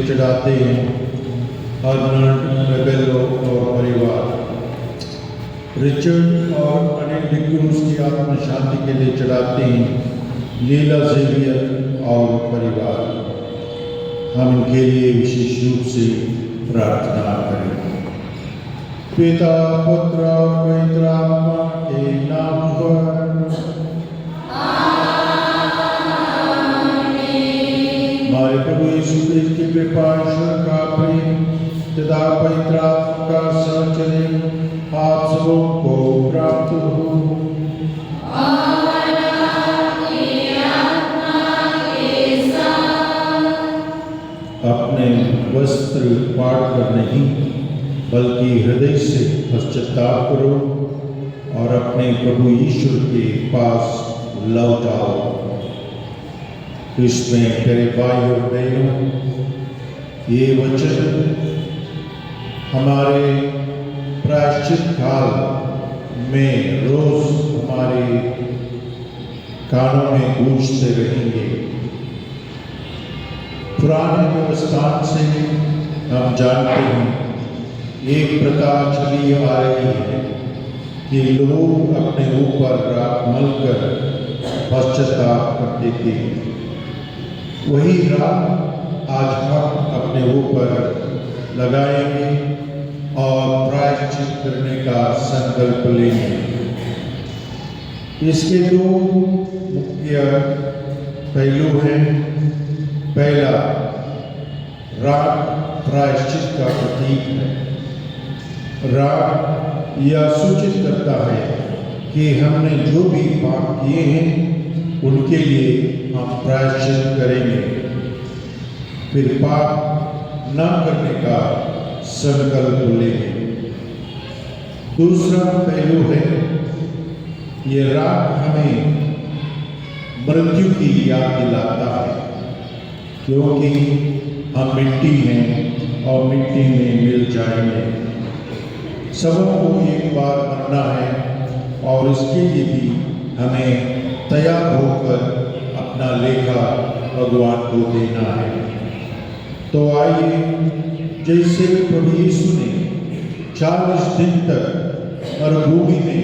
चढ़ाते हैं अर्नल्ड रेबेलो और परिवार। रिचर्ड और अनिल डिक्रूज की आत्मा शांति के लिए चढ़ाते हैं लीला जेवियर और परिवार। हम इनके लिए विशेष रूप से प्रार्थना करें। पिता पुत्र और पवित्र आत्मा के नाम पर हमारे प्रभु यीशु क्रिस्त की कृपा, ईश्वर का प्रेम तथा पवित्र आत्मा का संचरण आप सबों को प्राप्त हो। अपने वस्त्र फाड़ कर नहीं बल्कि हृदय से पश्चाताप करो और अपने प्रभु ईश्वर के पास लौट आओ। इसमें प्यारे भाई और बहनों, ये वचन हमारे प्रायश्चित काल में रोज हमारे कानों में गूंजते रहेंगे। पुराने व्यवस्थान से हम जानते हैं एक प्रथा चली आ रही है कि लोग अपने ऊपर राख मलकर पश्चाताप करते थे। वही राख आज हम अपने ऊपर लगाएंगे और प्रायश्चित करने का संकल्प लेंगे। इसके दो मुख्य पहलू हैं। पहला, राख प्रायश्चित का प्रतीक है। राख यह सूचित करता है कि हमने जो भी पाप किए हैं उनके लिए हम प्रायश्चित करेंगे, फिर पाप न करने का संकल्प लेंगे। दूसरा पहलू है, ये राख हमें मृत्यु की याद दिलाता है, क्योंकि हम मिट्टी हैं और मिट्टी में मिल जाएंगे। सबों को एक बार मरना है और इसके लिए भी हमें तैयार होकर अपना लेखा भगवान को देना है। तो आइए, जैसे प्रभु यीशु ने 40 दिन तक मरुभूमि में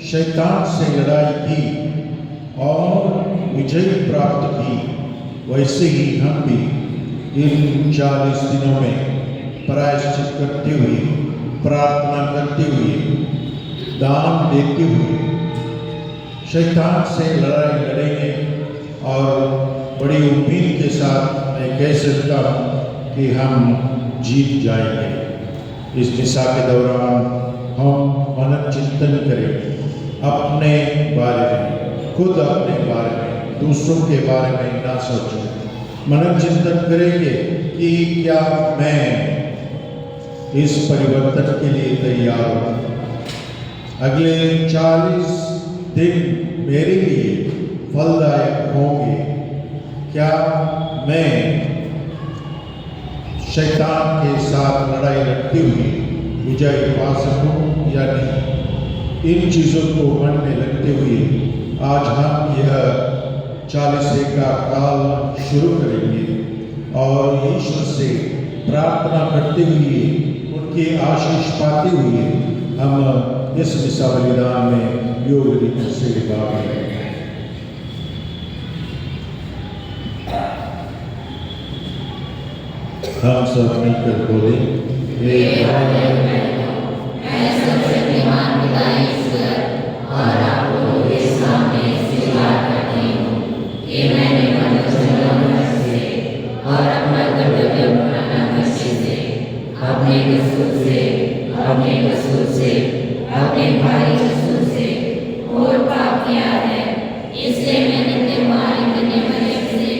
शैतान से लड़ाई की और विजय प्राप्त की, वैसे ही हम भी इन 40 दिनों में प्रायश्चित करते हुए, प्रार्थना करते हुए दान देते हुए शैतान से लड़ाई लड़ेंगे और बड़ी उम्मीद के साथ मैं कह सकता हूँ कि हम जीत जाएंगे। इस मिसा के दौरान हम मनन चिंतन करें अपने बारे में, खुद अपने बारे में, दूसरों के बारे में ना सोचें। मनन चिंतन करेंगे कि क्या मैं इस परिवर्तन के लिए तैयार हूँ। अगले 40 दिन मेरे लिए फलदायक होंगे। क्या मैं शैतान के साथ लड़ाई लड़ते हुए विजय पा सकूं या नहीं? इन चीज़ों को मन में रखते हुए आज हम यह 40 का काल शुरू करेंगे और ईश्वर से प्रार्थना करते हुए, उनके आशीष पाते हुए हम इस मिसा बलिदान में योग रीति से निभाएंगे। हम सब मिलकर बोले, और आप लोगों के सामने स्वीकार करती हूँ कि मैंने मन से और अपना कर्तव्य पूरा निश्चय से, अपने कसूर से, अपने भाई कसूर से और पाप किया है। इसलिए मैंने तुम्हारी करने वाले से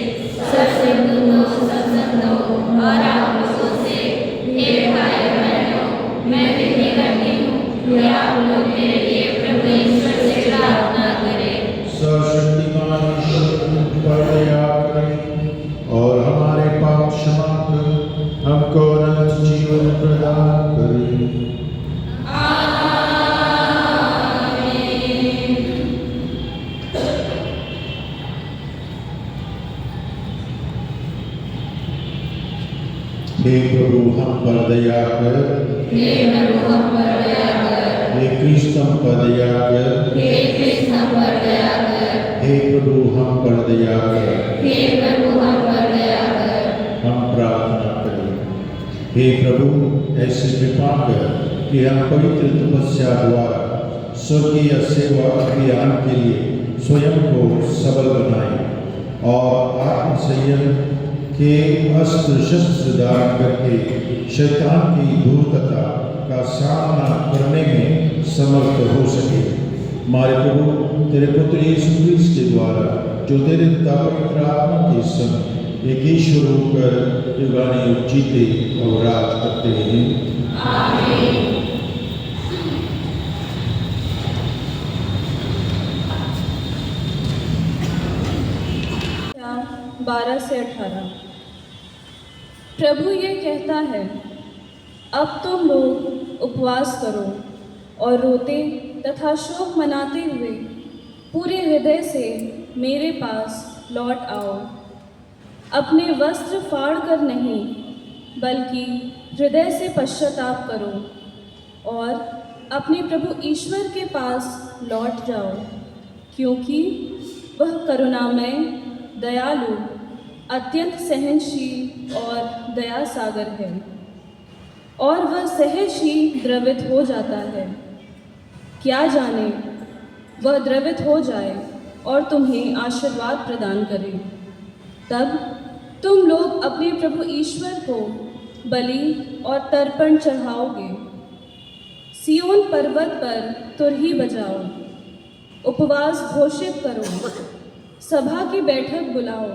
सबसे दूर सब संतों और आप लोगों से हे भाई बहनों, मैं विनती करती हूँ कि आप लोग मेरे लिए प्रभु ईश्वर से प्रार्थना करें। सर्वशक्तिमान ईश्वर पर दया करें और हमारे पाप क्षमा कर हमको अनंत जीवन प्रदान करें। हे प्रभु हम पर दया कर, हे प्रभु हम पर दया कर, हे कृष्ण हम पर दया कर, हे कृष्ण हम पर दया कर, हे प्रभु हम पर दया कर, हे प्रभु हम पर दया कर। हम प्रार्थना करें। हे प्रभु ऐसी कृपा कर कि हम पवित्र तपस्या द्वारा स्वर्गीय सेवा अभियान के लिए स्वयं को सबल बनाएं और आत्मसंयम के अस्त्र शस्त्र धारण करके शैतान की धूर्तता का सामना करने में समर्थ हो सके। हमारे प्रभु तेरे पुत्र यीशु क्रिस्त के द्वारा जो तेरे पवित्र आत्मा के संग एक ईश्वर होकर युगानुयुग जीते और राज करते हैं। आमीन। 12 से 18। प्रभु ये कहता है, अब तुम लोग उपवास करो और रोते तथा शोक मनाते हुए पूरे हृदय से मेरे पास लौट आओ। अपने वस्त्र फाड़ कर नहीं, बल्कि हृदय से पश्चाताप करो और अपने प्रभु ईश्वर के पास लौट जाओ, क्योंकि वह करुणामय, दयालु, अत्यंत सहनशील और दया सागर है और वह सहज ही द्रवित हो जाता है। क्या जाने वह द्रवित हो जाए और तुम्हें आशीर्वाद प्रदान करे। तब तुम लोग अपने प्रभु ईश्वर को बलि और तर्पण चढ़ाओगे। सियोन पर्वत पर तुरही बजाओ, उपवास घोषित करो, सभा की बैठक बुलाओ,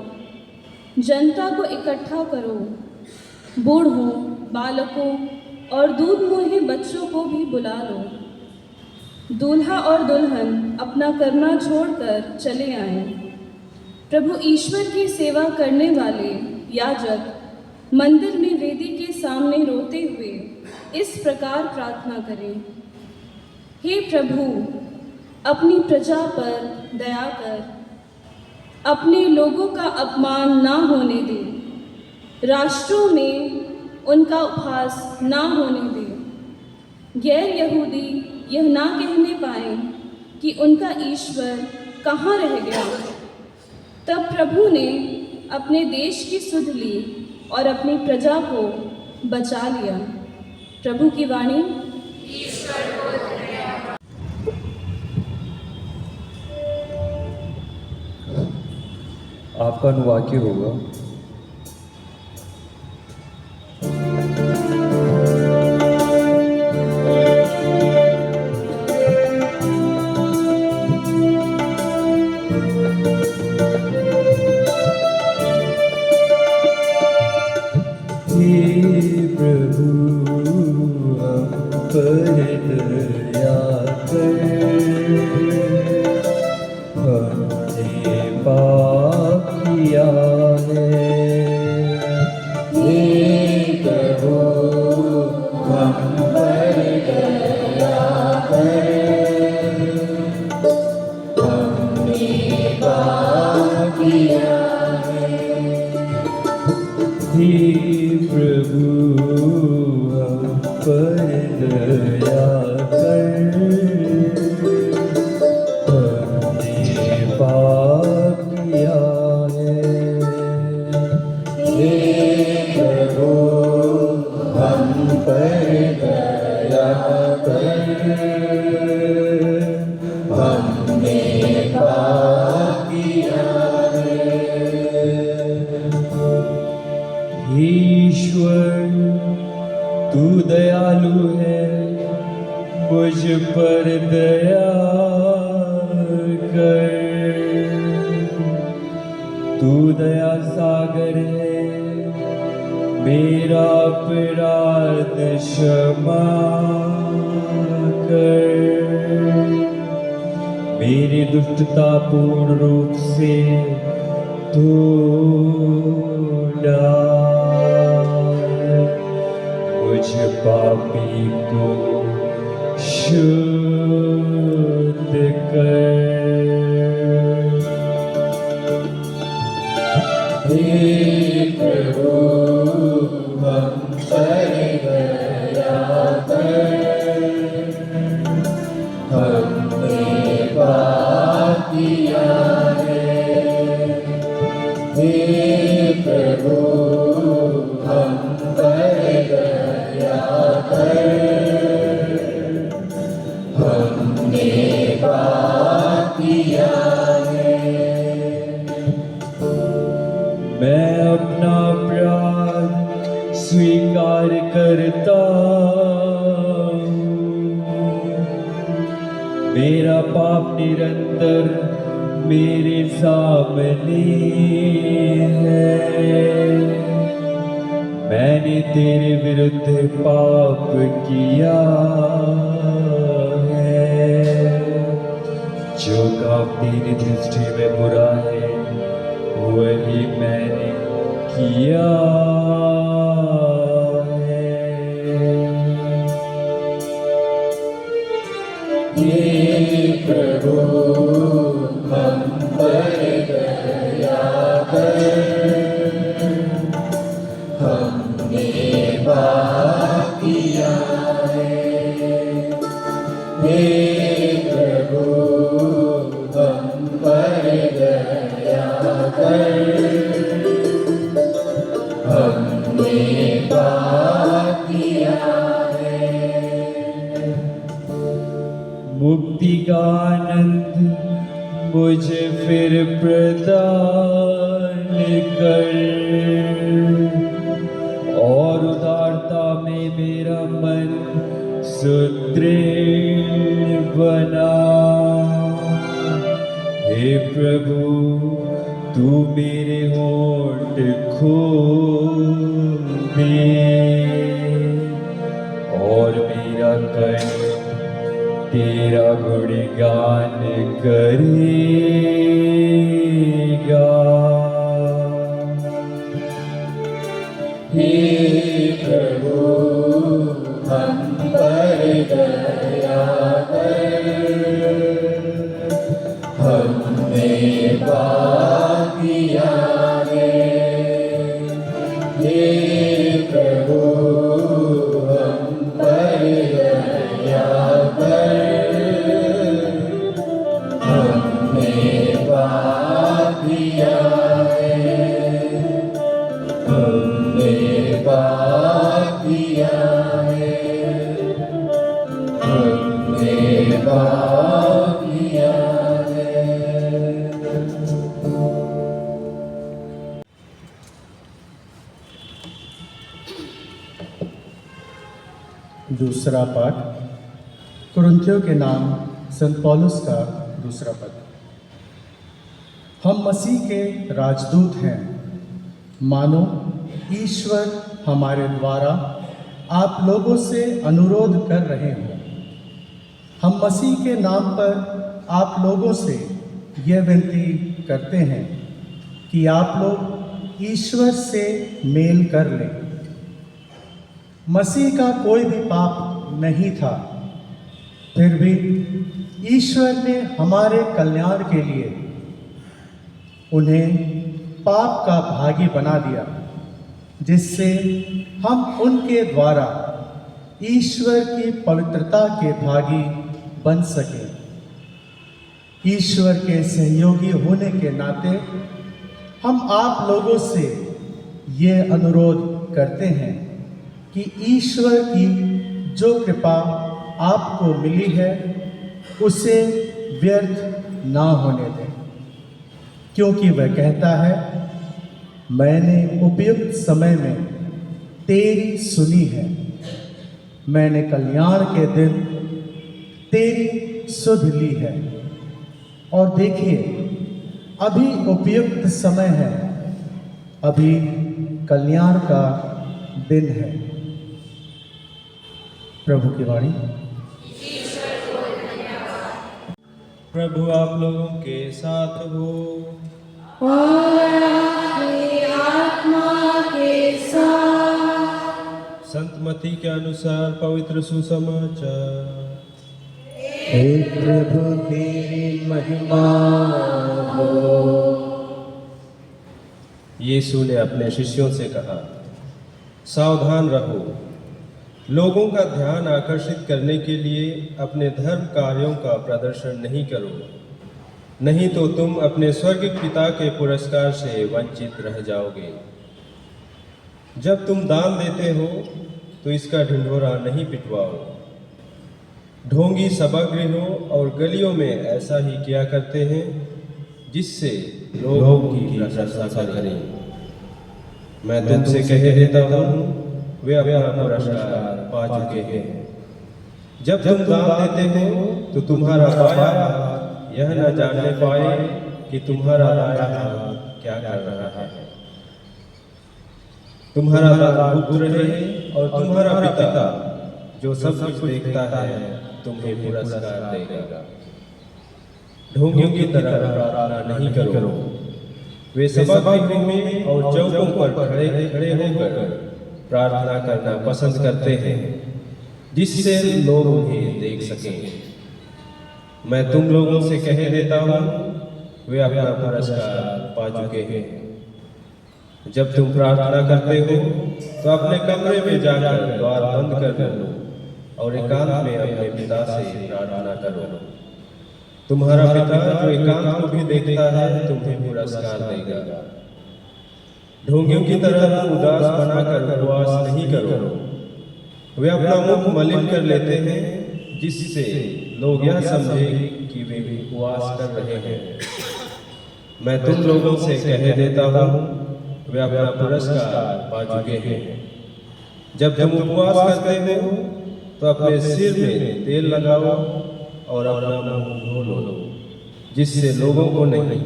जनता को इकट्ठा करो, बूढ़ों, बालकों और दूध मुहे बच्चों को भी बुला लो। दूल्हा और दुल्हन अपना करना छोड़कर चले आएं। प्रभु ईश्वर की सेवा करने वाले याजक मंदिर में वेदी के सामने रोते हुए इस प्रकार प्रार्थना करें, हे प्रभु, अपनी प्रजा पर दया कर, अपने लोगों का अपमान ना होने दे, राष्ट्रों में उनका उपहास ना होने दे। गैर यहूदी यह ना कहने पाए कि उनका ईश्वर कहाँ रह गया। तब प्रभु ने अपने देश की सुध ली और अपनी प्रजा को बचा लिया। प्रभु की वाणी। आपका अनुवाक्य होगा। हे प्रभु हम पर दया कर, हमने पाप किया है। हे प्रभु हम पर दया कर, हमने पाप किया है। हे प्रभु हम पर दया कर, हमने पाप किया है। हे प्रभु हम पर दया कर, हमने पाप किया है। ईश्वर तू दयालु है, मुझ पर दया कर। तू दया सागर है, मेरा अपराध क्षमा कर। मेरी दुष्टता पूर्ण रूप से धो डाल, मुझ पापी को शुद्ध कर। हे प्रभु हम पर दया कर, हमने पाप किया है। हे प्रभु हम पर दया कर, हमने पाप किया है। मैं अपना अपराध स्वीकार करता हूँ, मेरा पाप निरंतर मेरे सामने है। मैंने तेरे विरुद्ध पाप किया है, जो काम तेरी दृष्टि में बुरा है वही मैंने किया है। हे प्रभु हम पर दया कर, हमने पाप किया है। हे प्रभु हम पर दया कर, हमने पाप किया है। मुक्ति का आनंद मुझे फिर प्रदान कर, और उदारता में मेरा मन सुदृढ़ बना। हे प्रभु तू मेरे होंठ खोल दे, और मेरा कंठ तेरा गुणगान करेगा। हे प्रभु हम पर दया कर, हमने पाप किया है। हे प्रभु हम पर दया कर, हमने पाप किया है। हमने पाप किया है, हमने पाप किया है। दूसरा पाठ कुरिन्थियों के नाम संत पौलुस का दूसरा पत्र। हम मसीह के राजदूत हैं, मानो ईश्वर हमारे द्वारा आप लोगों से अनुरोध कर रहे हों। हम मसीह के नाम पर आप लोगों से यह विनती करते हैं कि आप लोग ईश्वर से मेल कर लें। मसीह का कोई भी पाप नहीं था, फिर भी ईश्वर ने हमारे कल्याण के लिए उन्हें पाप का भागी बना दिया, जिससे हम उनके द्वारा ईश्वर की पवित्रता के भागी बन सकें। ईश्वर के सहयोगी होने के नाते हम आप लोगों से ये अनुरोध करते हैं कि ईश्वर की जो कृपा आपको मिली है उसे व्यर्थ ना होने दें, क्योंकि वह कहता है, मैंने उपयुक्त समय में तेरी सुनी है, मैंने कल्याण के दिन तेरी सुध ली है। और देखिए, अभी उपयुक्त समय है, अभी कल्याण का दिन है। प्रभु की वाणी। प्रभु आप लोगों के साथ हो। और आपकी आत्मा के साथ। संत मत्ती के अनुसार पवित्र सुसमाचार। हे प्रभु तेरी महिमा हो। यीशु ने अपने शिष्यों से कहा, सावधान रहो, लोगों का ध्यान आकर्षित करने के लिए अपने धर्म कार्यों का प्रदर्शन नहीं करो, नहीं तो तुम अपने स्वर्गिक पिता के पुरस्कार से वंचित रह जाओगे। जब तुम दान देते हो तो इसका ढिंढोरा नहीं पिटवाओ। ढोंगी सभागृहों और गलियों में ऐसा ही किया करते हैं, जिससे लोगों की प्रशंसा करें। मैं तुमसे कह देता हूँ, वे अपना पुरस्कार पा चुके हैं। जब तुम दान देते हो तो तुम्हारा बायां हाथ यह न जानने पाए कि तुम्हारा दायां हाथ क्या कर रहा है। तुम्हारा दान गुप्त रहे और तुम्हारा पिता जो सब कुछ देखता है तुम्हें पुरस्कार देगा। ढोंगियों की तरह प्रार्थना नहीं करो। वे सभागृहों में और चौकों पर खड़े होकर प्रार्थना करना पसंद करते हैं, जिससे लोग उन्हें देख सकें। मैं तुम लोगों से कह देता हूँ, वे अपना पुरस्कार पा चुके हैं। जब तुम प्रार्थना करते हो तो अपने कमरे में जाकर द्वार बंद कर दो और एकांत में अपने पिता से प्रार्थना करो। तुम्हारा पिता जो एकांत को भी देखता है तुम्हें पुरस्कार देगा। ढोंगियों की तरह उदास बनाकर उपवास नहीं करो। वे अपना मुख मलिन कर लेते हैं, जिससे लोग यह समझे कि वे भी उपवास कर रहे हैं। मैं तुम लोगों से कह देता हूँ, वे अपना पुरस्कार पा चुके हैं। जब तुम उपवास करते हो तो अपने सिर में तेल लगाओ और अपना मुंह धो लो, जिससे लोगों को नहीं,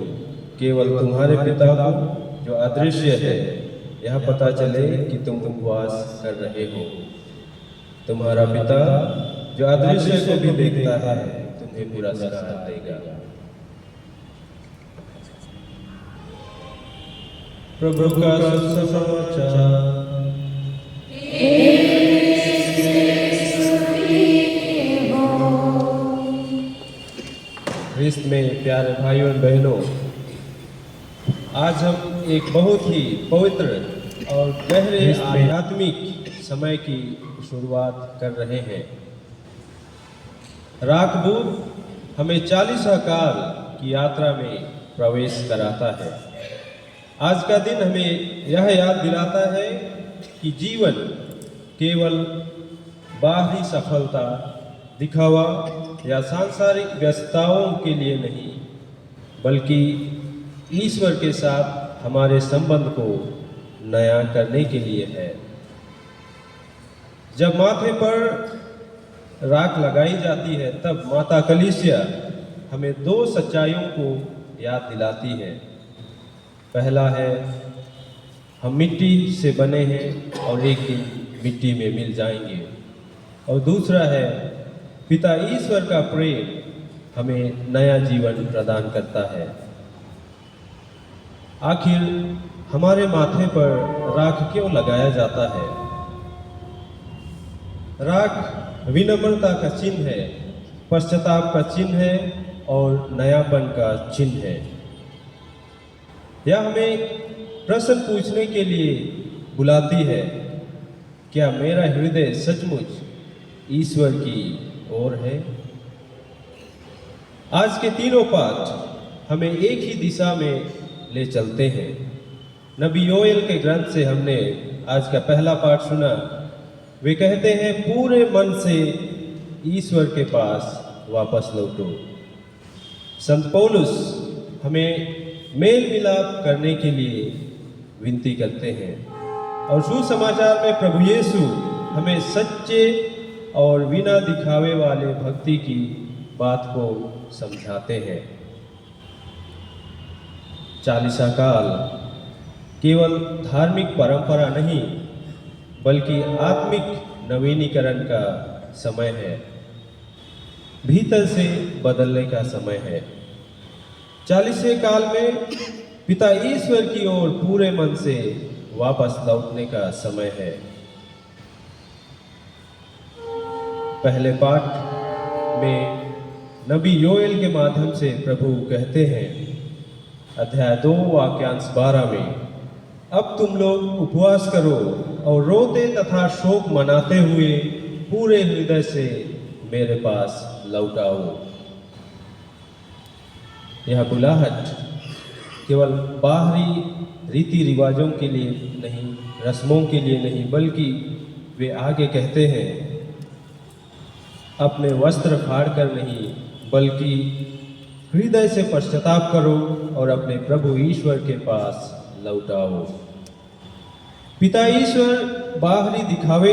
केवल तुम्हारे पिता को जो अदृश्य है यह पता चले कि तुम उपवास कर रहे हो। तुम्हारा पिता जो अदृश्य को भी देखता है तुम्हें पुरस्कार देगा। प्रभु का सुसमाचार। ख्रिस्त में प्यारे भाइयों और बहनों, आज हम एक बहुत ही पवित्र और गहरे आध्यात्मिक समय की शुरुआत कर रहे हैं। राकबूत हमें 40 काल की यात्रा में प्रवेश कराता है। आज का दिन हमें यह याद दिलाता है कि जीवन केवल बाहरी सफलता, दिखावा या सांसारिक व्यस्तताओं के लिए नहीं, बल्कि ईश्वर के साथ हमारे संबंध को नया करने के लिए है। जब माथे पर राख लगाई जाती है, तब माता कलीसिया हमें दो सच्चाइयों को याद दिलाती है। पहला है, हम मिट्टी से बने हैं और एक दिन मिट्टी में मिल जाएंगे। और दूसरा है, पिता ईश्वर का प्रेम हमें नया जीवन प्रदान करता है। आखिर हमारे माथे पर राख क्यों लगाया जाता है? राख विनम्रता का चिन्ह है, पश्चाताप का चिन्ह है और नयापन का चिन्ह है। यह हमें प्रश्न पूछने के लिए बुलाती है, क्या मेरा हृदय सचमुच ईश्वर की ओर है? आज के तीनों पाठ हमें एक ही दिशा में ले चलते हैं। नबी योएल के ग्रंथ से हमने आज का पहला पाठ सुना। वे कहते हैं, पूरे मन से ईश्वर के पास वापस लौटो। संत पौलुस हमें मेल मिलाप करने के लिए विनती करते हैं और सुसमाचार में प्रभु यीशु हमें सच्चे और बिना दिखावे वाले भक्ति की बात को समझाते हैं। चालीसा काल केवल धार्मिक परंपरा नहीं बल्कि आत्मिक नवीनीकरण का समय है, भीतर से बदलने का समय है। चालीसे काल में पिता ईश्वर की ओर पूरे मन से वापस लौटने का समय है। पहले पाठ में नबी योएल के माध्यम से प्रभु कहते हैं, अध्याय 2 वाक्यांश 12 में, अब तुम लोग उपवास करो और रोते तथा शोक मनाते हुए पूरे हृदय से मेरे पास लौट आओ। यह बुलाहट केवल बाहरी रीति रिवाजों के लिए नहीं, रस्मों के लिए नहीं, बल्कि वे आगे कहते हैं, अपने वस्त्र फाड़ कर नहीं बल्कि हृदय से पश्चाताप करो और अपने प्रभु ईश्वर के पास लौट आओ। पिता ईश्वर बाहरी दिखावे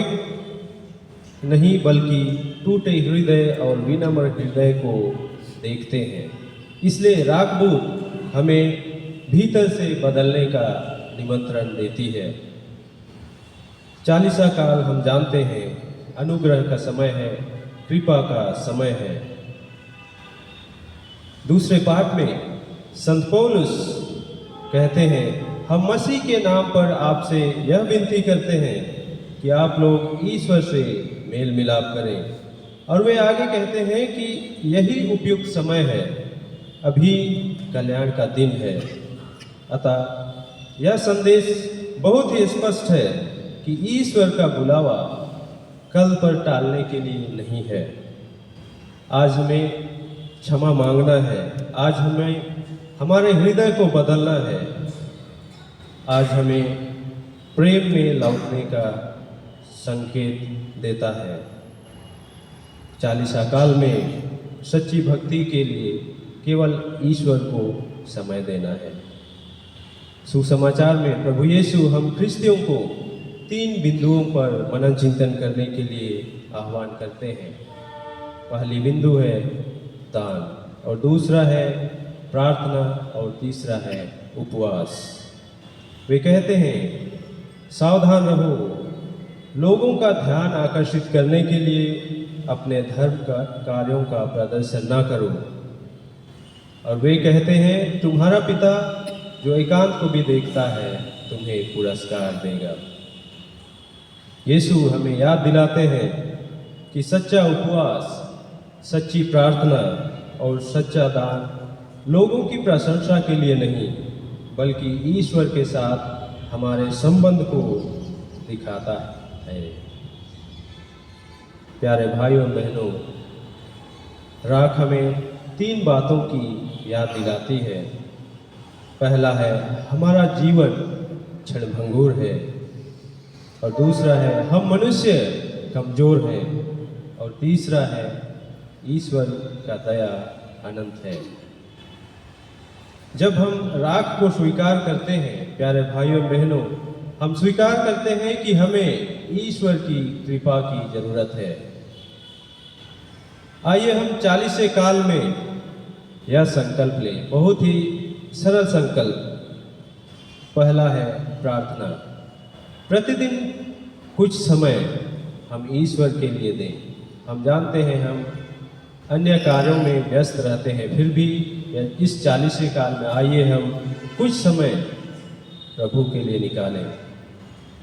नहीं बल्कि टूटे हृदय और विनम्र हृदय को देखते हैं। इसलिए रागबूत हमें भीतर से बदलने का निमंत्रण देती है। चालीसा काल हम जानते हैं अनुग्रह का समय है, कृपा का समय है। दूसरे पाठ में संत पौलुस कहते हैं, हम मसीह के नाम पर आपसे यह विनती करते हैं कि आप लोग ईश्वर से मेल मिलाप करें। और वे आगे कहते हैं कि यही उपयुक्त समय है, अभी कल्याण का दिन है। अतः यह संदेश बहुत ही स्पष्ट है कि ईश्वर का बुलावा कल पर टालने के लिए नहीं है। आज हमें क्षमा मांगना है, आज हमें हमारे हृदय को बदलना है, आज हमें प्रेम में लौटने का संकेत देता है। चालीसा काल में सच्ची भक्ति के लिए केवल ईश्वर को समय देना है। सुसमाचार में प्रभु यीशु हम ख्रिस्तियों को 3 बिंदुओं पर मनन चिंतन करने के लिए आह्वान करते हैं। पहली बिंदु है दान, और दूसरा है प्रार्थना, और तीसरा है उपवास। वे कहते हैं, सावधान रहो, लोगों का ध्यान आकर्षित करने के लिए अपने धर्म का कार्यों का प्रदर्शन ना करो। और वे कहते हैं, तुम्हारा पिता जो एकांत को भी देखता है तुम्हें पुरस्कार देगा। यीशु हमें याद दिलाते हैं कि सच्चा उपवास, सच्ची प्रार्थना और सच्चा दान लोगों की प्रशंसा के लिए नहीं बल्कि ईश्वर के साथ हमारे संबंध को दिखाता है। प्यारे भाइयों बहनों, राख हमें 3 बातों की याद दिलाती है। पहला है, हमारा जीवन क्षणभंगुर है, और दूसरा है, हम मनुष्य कमजोर हैं, और तीसरा है, ईश्वर का दया अनंत है। जब हम राख को स्वीकार करते हैं, प्यारे भाइयों बहनों, हम स्वीकार करते हैं कि हमें ईश्वर की कृपा की जरूरत है। आइए हम 40 काल में यह संकल्प लें। बहुत ही सरल संकल्प। पहला है प्रार्थना। प्रतिदिन कुछ समय हम ईश्वर के लिए दें। हम जानते हैं हम अन्य कार्यों में व्यस्त रहते हैं, फिर भी इस 40 काल में आइए हम कुछ समय प्रभु के लिए निकालें।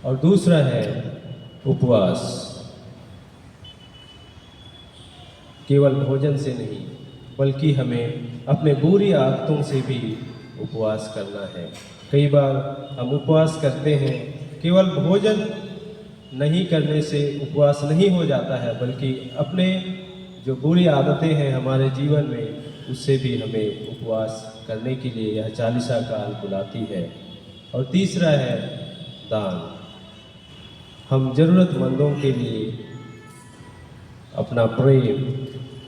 और दूसरा है उपवास। केवल भोजन से नहीं, बल्कि हमें अपने बुरी आदतों से भी उपवास करना है। कई बार हम उपवास करते हैं, केवल भोजन नहीं करने से उपवास नहीं हो जाता है, बल्कि अपने जो बुरी आदतें हैं हमारे जीवन में, उससे भी हमें उपवास करने के लिए यह 40 काल बुलाती है। और तीसरा है दान। हम ज़रूरतमंदों के लिए अपना प्रेम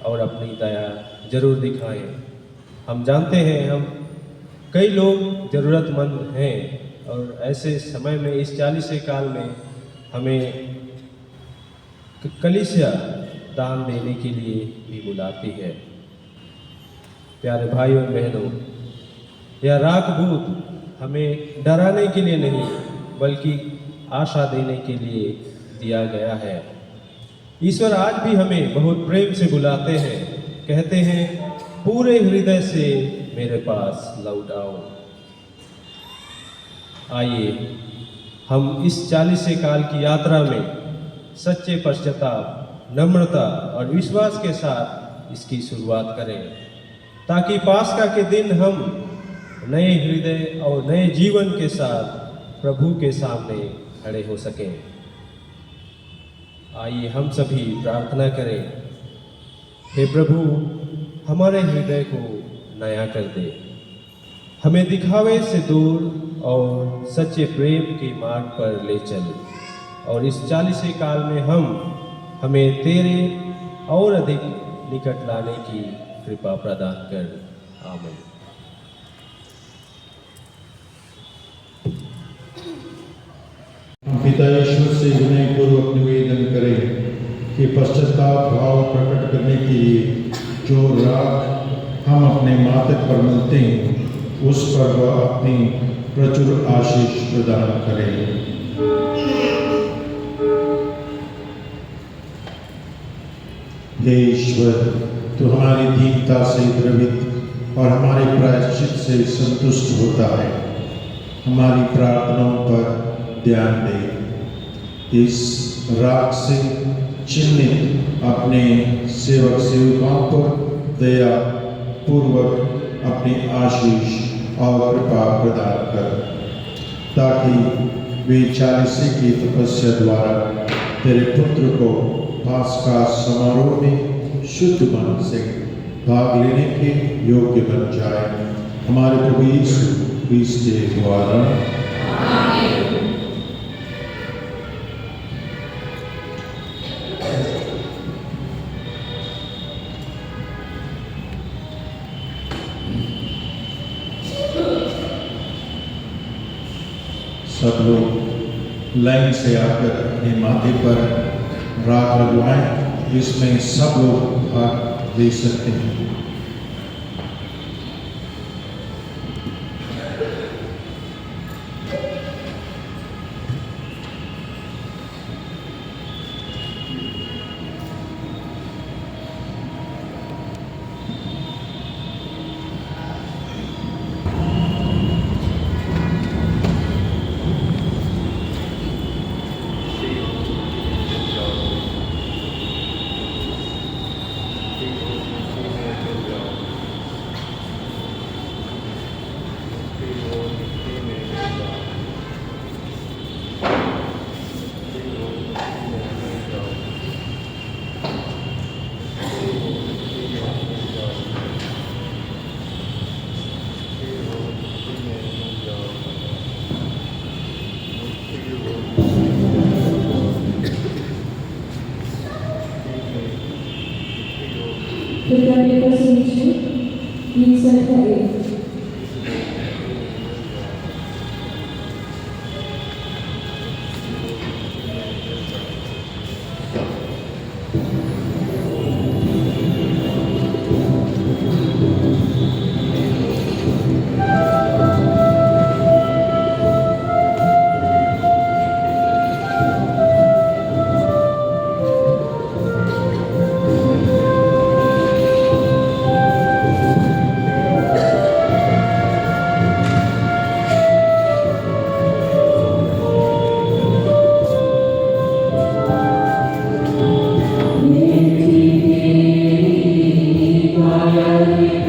और अपनी दया जरूर दिखाएं। हम जानते हैं हम कई लोग ज़रूरतमंद हैं, और ऐसे समय में इस 40 काल में हमें कलीसिया दान देने के लिए भी बुलाती है। प्यारे भाइयों और बहनों, यह राखबूत हमें डराने के लिए नहीं, बल्कि आशा देने के लिए दिया गया है। ईश्वर आज भी हमें बहुत प्रेम से बुलाते हैं, कहते हैं पूरे हृदय से मेरे पास लौट आओ। आइए हम इस 40 काल की यात्रा में सच्चे पश्चाताप, नम्रता और विश्वास के साथ इसकी शुरुआत करें, ताकि पास्का के दिन हम नए हृदय और नए जीवन के साथ प्रभु के सामने खड़े हो सकें। आइए हम सभी प्रार्थना करें। हे प्रभु, हमारे हृदय को नया कर दे, हमें दिखावे से दूर और सच्चे प्रेम के मार्ग पर ले चल, और इस 40 काल में हमें तेरे और अधिक निकट लाने की कृपा प्रदान कर। आमीन। हम पिता ईश्वर से विनयपूर्वक निवेदन करें कि पश्चाताप भाव प्रकट करने के लिए जो राग हम अपने माथे पर मिलते हैं, उस पर वह अपनी प्रचुर आशीष प्रदान करें। हे ईश्वर, तू हमारी दीनता से द्रवित और हमारे प्रायश्चित से संतुष्ट होता है। हमारी प्रार्थनाओं पर ध्यान दे। इस राग से चिन्हित अपने सेवक सेविकाओं पर दया पूर्वक अपनी आशीष और कृपा प्रदान कर, ताकि वे 40 की तपस्या द्वारा तेरे पुत्र को पास्का समारोह में शुद्ध मन से भाग लेने के योग्य बन जाए। हमारे प्रभु यीशु क्रिस्त के द्वारा। सब लोग लाइन से आकर अपने माथे पर राग लगवाएं। इसमें सब लोग भाग ले सकते हैं। कृपया पेपर से नीचे इंसर्ट करें। Thank you.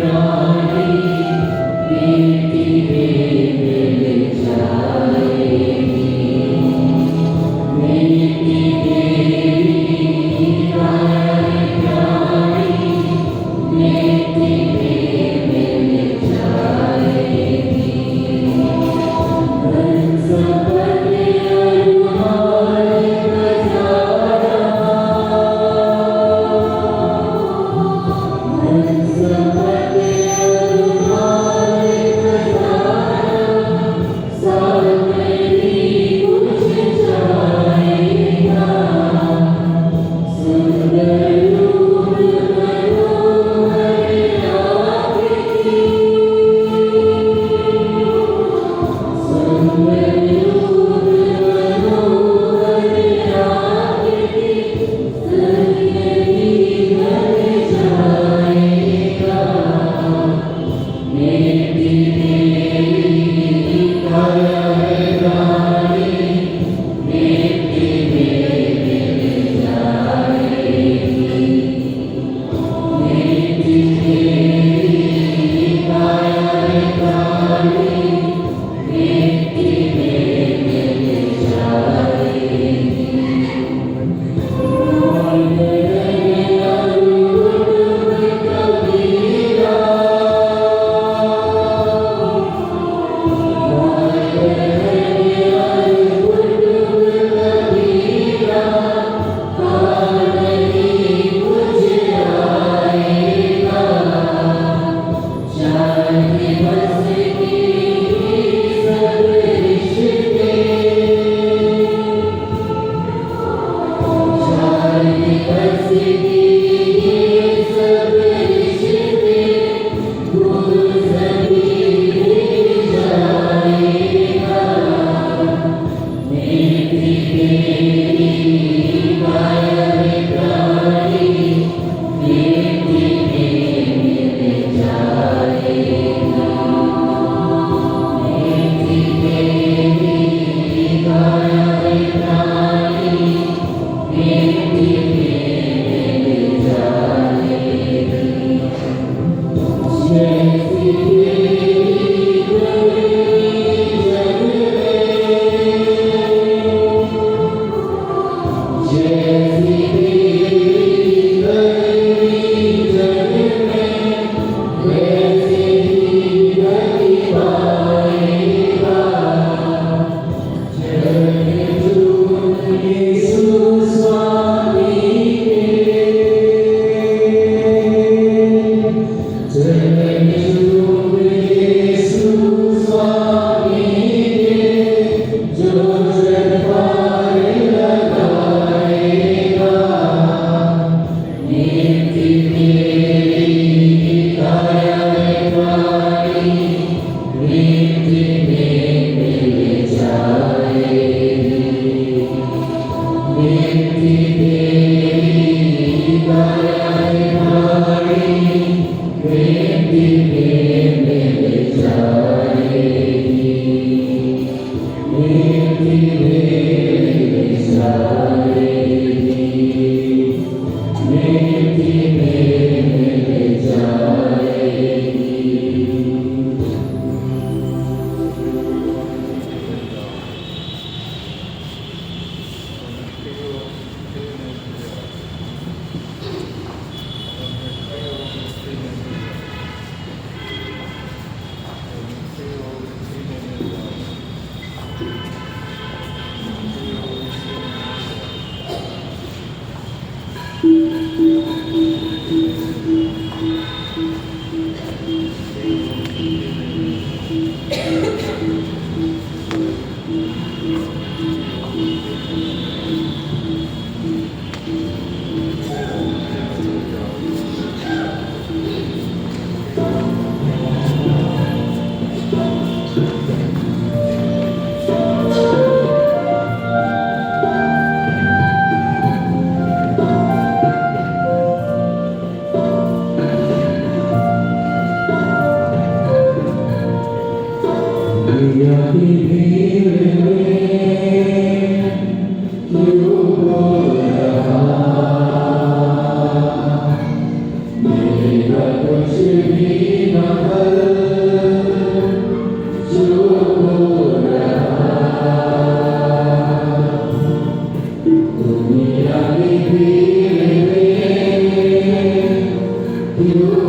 Thank you.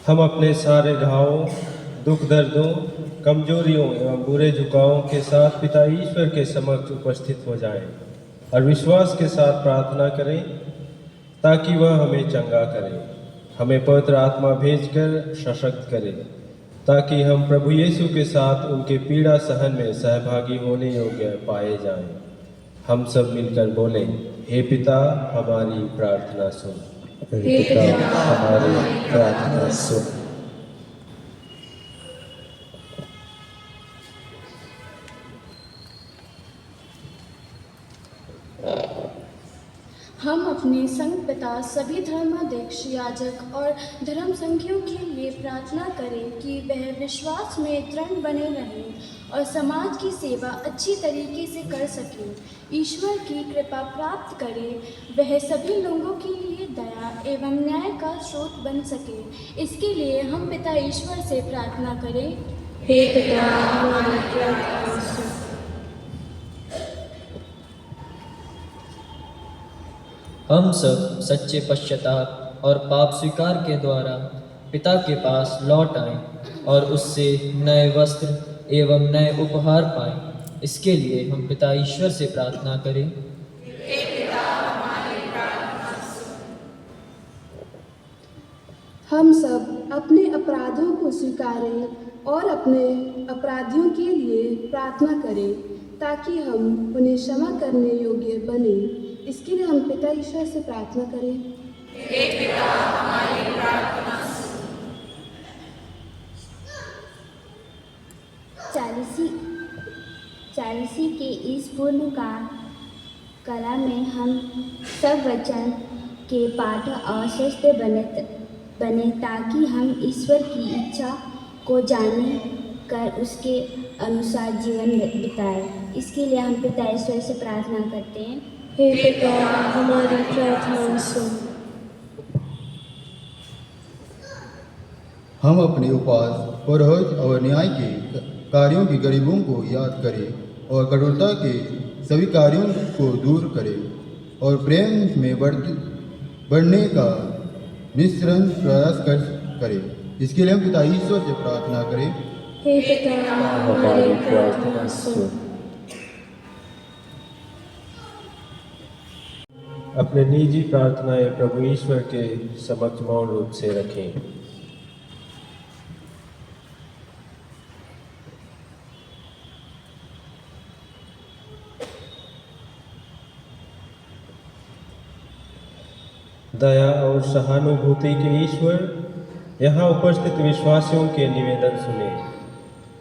हम अपने सारे घावों, दुख दर्दों, कमजोरियों एवं बुरे झुकावों के साथ पिता ईश्वर के समक्ष उपस्थित हो जाएं और विश्वास के साथ प्रार्थना करें ताकि वह हमें चंगा करे, हमें पवित्र आत्मा भेजकर सशक्त करे, ताकि हम प्रभु यीशु के साथ उनके पीड़ा सहन में सहभागी होने योग्य पाए जाएं। हम सब मिलकर बोलें, हे पिता हमारी प्रार्थना सुन। हे पिता हमारी प्रार्थना सुन। हम अपने संग पिता सभी धर्माध्यक्ष, याजक और धर्म संघियों के लिए प्रार्थना करें कि वह विश्वास में दृढ़ बने रहें और समाज की सेवा अच्छी तरीके से कर सकें। ईश्वर की कृपा प्राप्त करें, वह सभी लोगों के लिए दया एवं न्याय का स्रोत बन सके। इसके लिए हम पिता ईश्वर से प्रार्थना करें। हे पिता हमारी प्रार्थना सुन। हम सब सच्चे पश्चाताप और पाप स्वीकार के द्वारा पिता के पास लौट आएं और उससे नए वस्त्र एवं नए उपहार पाएं। इसके लिए हम पिता ईश्वर से प्रार्थना करें। हे पिता हमारी प्रार्थना सुन। हम सब अपने अपराधों को स्वीकारें और अपने अपराधियों के लिए प्रार्थना करें ताकि हम उन्हें क्षमा करने योग्य बने। इसके लिए हम पिता ईश्वर से प्रार्थना करें। हे पिता हमारी प्रार्थना सुन। चालीसी के इस पूर्ण कला में हम सब वचन के पाठ और शस्त्र बने ताकि हम ईश्वर की इच्छा को जाने कर उसके अनुसार जीवन बिताए। इसके लिए हम पिता ईश्वर से प्रार्थना करते हैं। हे पिता हमारी प्रार्थना सुन। हम अपने उपवास, परोहज और न्याय के कार्यों की गरीबों को याद करें और कठोरता के सभी कार्यों को दूर करें और प्रेम में बढ़ने का निस्सरण प्रयास करें। इसके लिए हम पिता ईश्वर से प्रार्थना करें। हे पिता हमारी प्रार्थना सुन। अपने निजी प्रार्थनाएं प्रभु ईश्वर के समक्ष मौन रूप से रखें। दया और सहानुभूति के ईश्वर, यहाँ उपस्थित विश्वासियों के निवेदन सुने।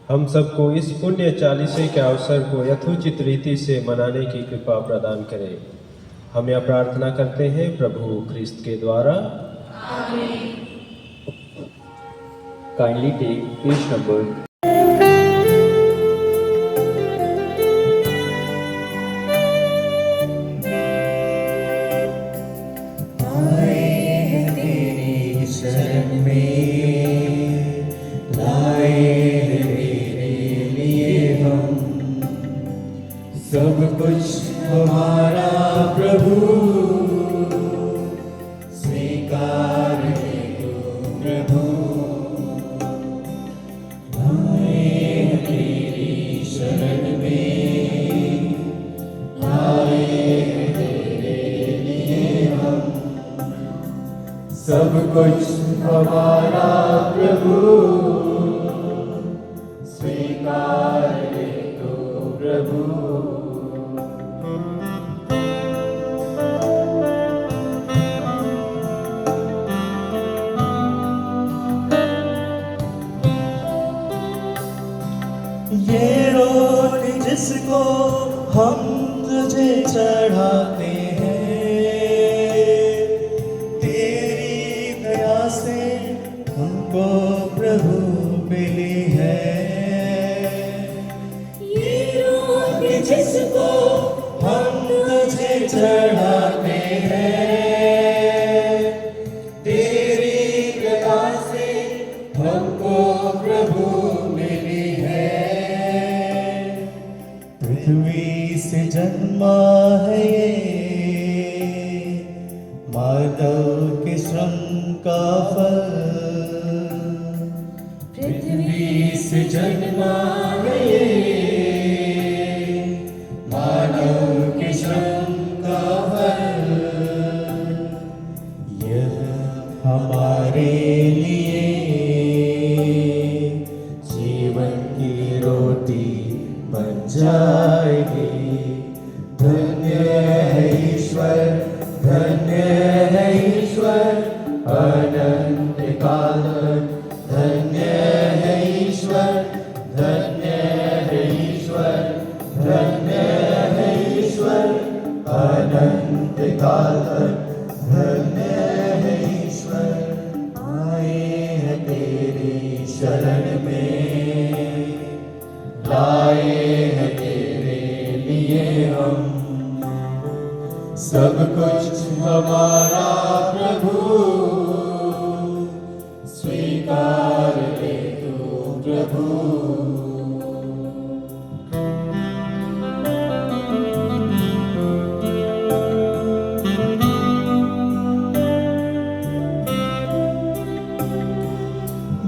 हम सबको इस पुण्य चालीसे के अवसर को यथोचित रीति से मनाने की कृपा प्रदान करें। हम यह प्रार्थना करते हैं प्रभु क्रिस्त के द्वारा। आमीन। काइंडली टेक पेज नंबर सब कुछ हमारा प्रभु स्वीकार करो प्रभु, आए तेरी शरण में, आए तेरे लिए हम। सब कुछ हमारा प्रभु स्वीकार करो प्रभु। ये रोटी जिसको हम तुझे चढ़ाते हैं, तेरी दया से हमको प्रभु मिली है। ये रोटी जिसको हम तुझे चढ़ाते हैं, तेरी दया से हमको प्रभु मिली है। पृथ्वी से जन्मा है ये माधव के श्रम का फल, जन्मा है ये, मानव के श्रम का फल। यह हमारे लिए जीवन की रोटी बन जाएगी। धन्य है ईश्वर, धन्य है ईश्वर, अनंत काल तक। धन्य है ईश्वर, धन्य है ईश्वर, धन्य है ईश्वर, अनंत काल तक। धन्य है ईश्वर, आए हैं तेरी शरण में, लाए हैं तेरे लिए हम सब कुछ हमारा प्रभु। स्वीकार ले तू प्रभु।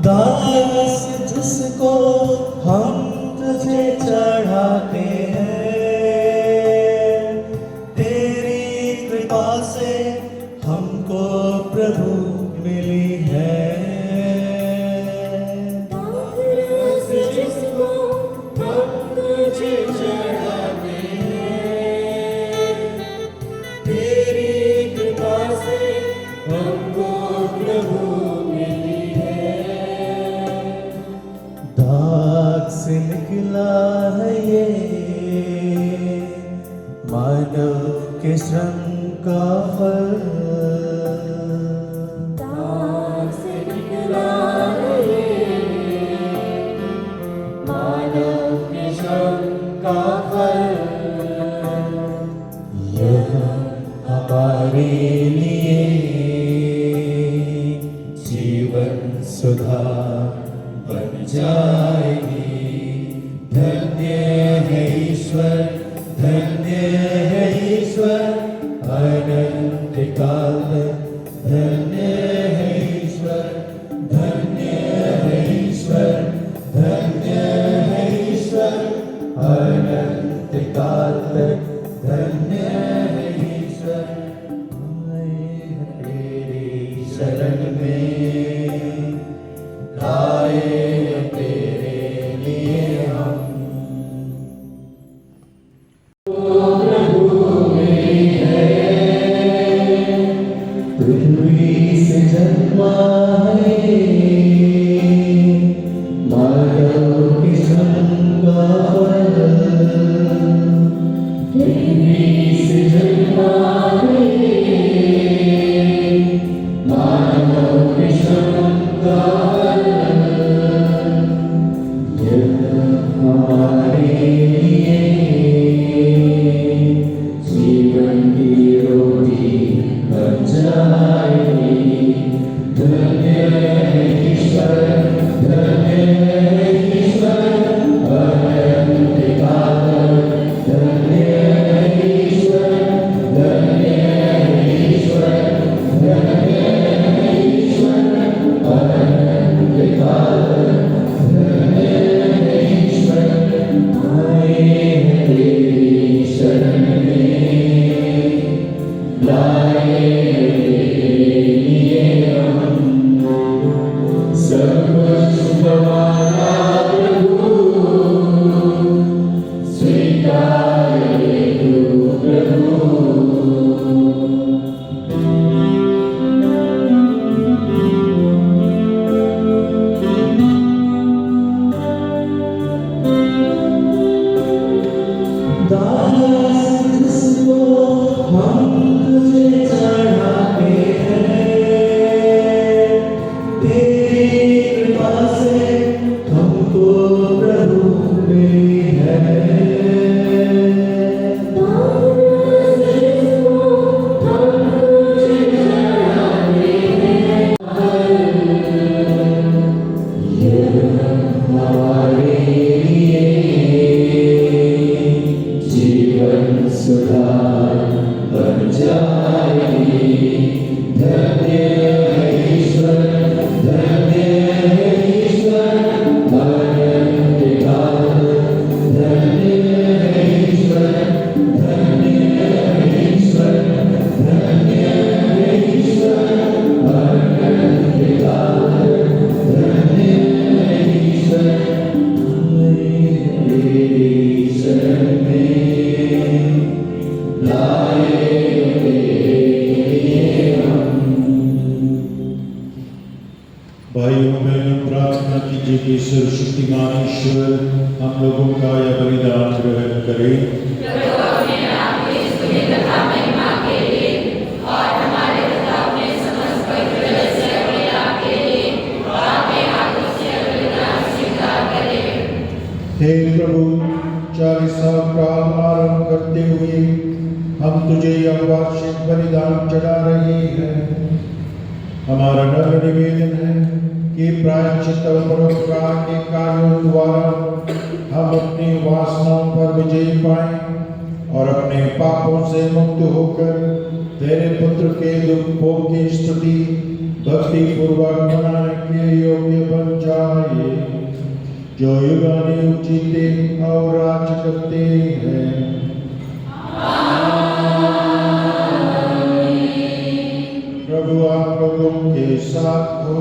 दास जिसको हम तुझे चढ़ाते हैं, तेरी कृपा से हमको प्रभु मिली है। दास जिसको हम तुझे चढ़ाते हैं, तेरी कृपा से हमको प्रभु मिली है। दाग से निकला है ये मानव के श्रम का फल। दाग से निकला है ये मानव के श्रम का फल। यह हमारे लिए जीवन सुधा बन जाएगी। धन्य है ईश्वर, धन्य है ईश्वर, अनंत काल तक। धन्य है ईश्वर, धन्य है ईश्वर, धन्य है ईश्वर, अनंत काल तक। धन्य है ईश्वर, आए हैं तेरी शरण में, लाए हैं तेरे लिए हम। पृथ्वी से जन्मा है मानव के श्रम का फल। पृथ्वी से जन्मा है मानव के श्रम का फल। यह हमारे लिए जीवन की रोटी बन जाएगी। धन्य है ईश्वर, धन्य है ईश्वर, अनंत काल तक। धन्य है ईश्वर, धन्य है ईश्वर, धन्य है ईश्वर, अनंत भाइयों बहनों, प्रार्थना कीजिए कि सर्वशक्तिमान ईश्वर हम लोगों का यह बलिदान ग्रहण करे हे प्रभु, 40 साल काल आरंभ करते हुए हम तुझे यह वार्षिक बलिदान चढ़ा रहे हैं। हमारा नम्र निवेदन है कि प्रायश्चित और परोपकार के कार्यों द्वारा हम अपनी वासनाओं पर विजय पाएं और अपने पापों से मुक्त होकर तेरे पुत्र के दुख भोग की स्तुति भक्ति पूर्वक मनाने के योग्य बन जाए, जो युगानुयुग जीते और राज करते हैं। प्रभु आप लोगों के साथ हो।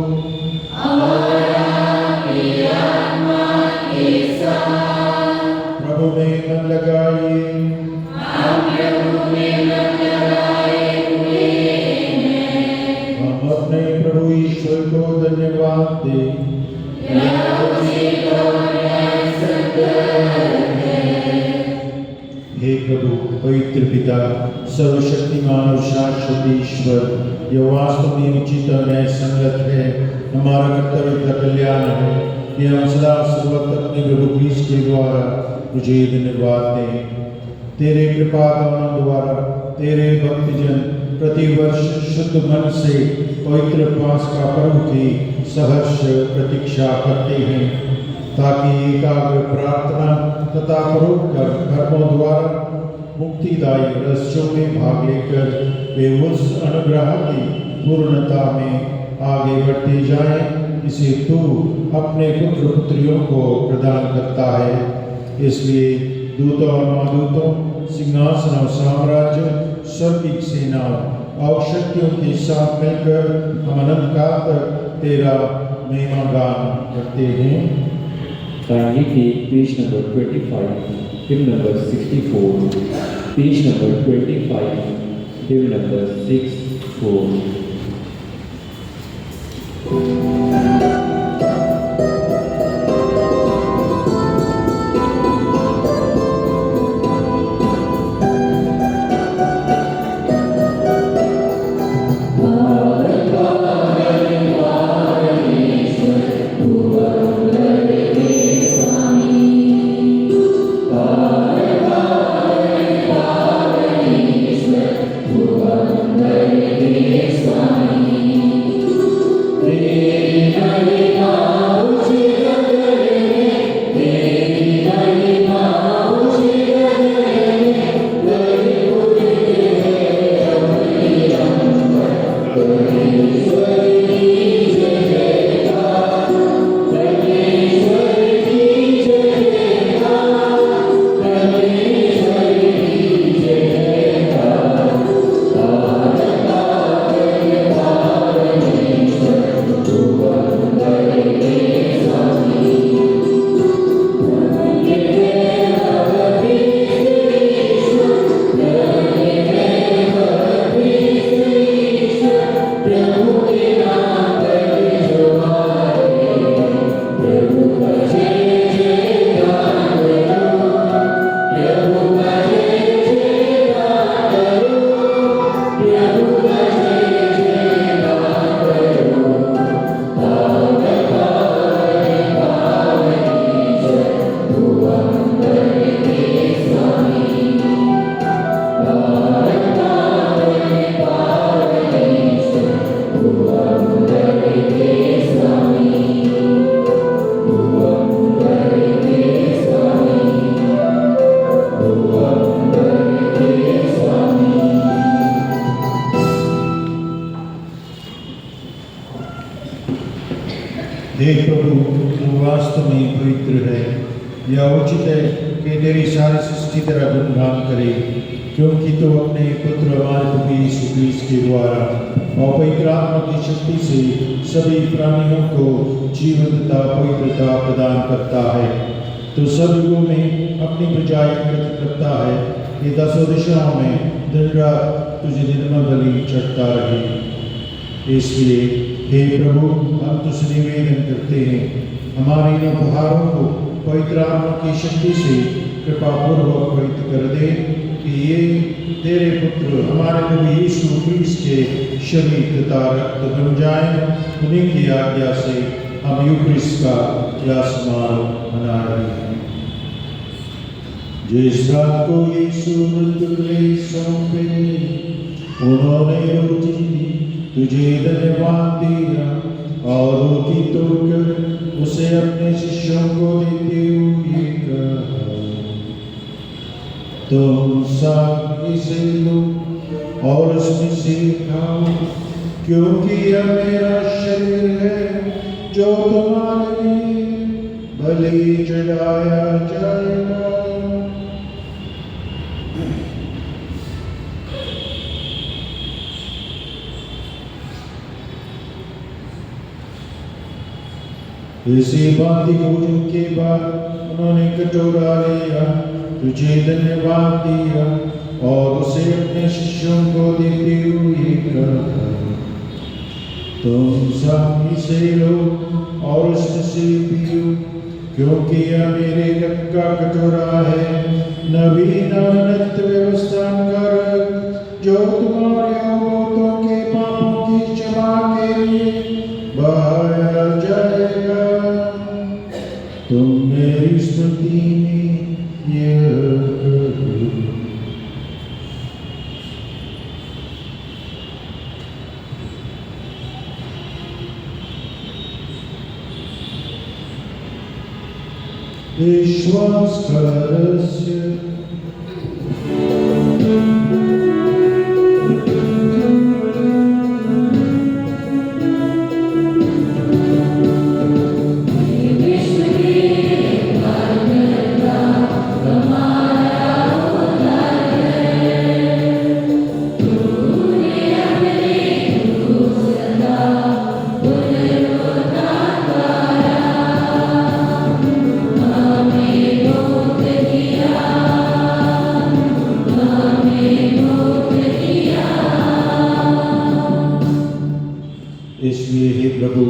प्रभु में मन लगाइए। हम अपने प्रभु ईश्वर को धन्यवाद दें। हे प्रभु, पवित्र पिता, सर्वशक्तिमान और शाश्वत ईश्वर, यह वास्तव में उचित और न्याय संगत है, हमारा कर्तव्य का कल्याण है कि हम सदा सर्वत्र अपने प्रभु क्रिस्त के द्वारा तुझे धन्यवाद दें। तेरे कृपा दानों द्वारा तेरे भक्तजन प्रतिवर्ष शुद्ध मन से पवित्र पास्का पर्व की सहर्ष प्रतीक्षा करते हैं, ताकि एकाग्र प्रार्थना तथा परोपकार कर्मों द्वारा मुक्तिदायी रहस्यों में भाग लेकर वे उस अनुग्रह की पूर्णता में आगे बढ़ते जाएं, इसे तू अपने पुत्र पुत्रियों को प्रदान करता है। इसलिए दूतों और महादूतों, सिंहासन और साम्राज्य, स्वर्गीय सेनाओं और शक्तियों के साथ मिलकर हम अनंत काल तक तेरा महिमा गान करते हैं। Kindly take page number 25, hymn number 64, page number 25, hymn number 64. हे प्रभु, तू वास्तव में पवित्र है। यह उचित है कि तेरी सारी सृष्टि तेरा गुणगान करे, क्योंकि तू अपने पुत्र हमारे प्रभु यीशु क्रिस्त के द्वारा और पवित्र आत्मा की शक्ति से सभी प्राणियों को जीवंतता पवित्रता प्रदान करता है। तो सब युगों में अपनी प्रजा एकत्र करता है कि दसों दिशाओं में दिन रात तुझे निर्मल बलि चढ़ता रहे। इसलिए हे प्रभु, हम तुझसे निवेदन करते हैं, हमारे इन उपहारों को पवित्र आत्मा की शक्ति से कृपापूर्वक पवित्र कर दे कि ये तेरे पुत्र हमारे प्रभु यीशु क्रिस्त के शरीर तथा रक्त बन जाए। उन्हीं की आज्ञा से हम यूक्रिस्ट का यह समारोह मना रहे हैं। जिस रात को यीशु मृत्यु में सौंपे, उन्होंने रोटी दी, तुझे धन्यवाद दिया और रोटी तोड़कर उसे अपने शिष्यों को देते हुए कहा, तुम सब इसे लो और उसमें से खाओ, क्योंकि यह मेरा शरीर है जो तुम्हारे लिए बलि चढ़ाया जाएगा। इसी भांति भोजन के बाद उन्होंने कटोरा लिया, तुझे धन्यवाद दिया और उसे अपने शिष्यों को देते हुए कहा, तुम सब इसे लो और उसमें से पियो, क्योंकि यह मेरे रक्त का कटोरा है, नवीन अनंत व्यवस्था का रक्त, जो तुम्हारे और बहुतों के पापों की क्षमा के लिए बहाया जाएगा। तुम मेरी स्मृति में यह करो। विश्वास करस्य इसलिए हे प्रभु,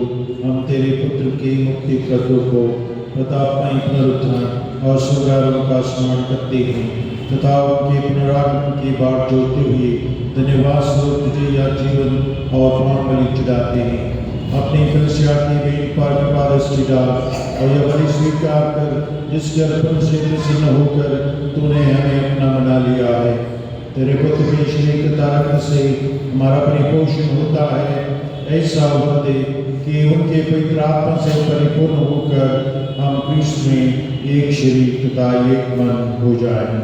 हम तेरे पुत्र के मुक्ति कृत्यों को प्रतापमय पुनरुत्थान और स्वर्गारोहण का स्मरण करते हैं तथा उनके पुनरागमन की बाट जोड़ते हुए धन्यवाद स्वरूप तुझे या जीवन और प्राण बलि चढ़ाते हैं। अपनी कलिसिया की भेंट पर कृपा दृष्टि डाल और यह बलि स्वीकार कर, जिसके अर्पण से प्रसन्न होकर तूने हमें अपना बना लिया है। तेरे पुत्र के शरीर तथा रक्त से हमारा परिपोषण होता है। ऐसा हुआ दे कि उनके पवित्र आत्मा से परिपूर्ण होकर हम क्रिस्त में एक शरीर तथा एक मन हो जाए।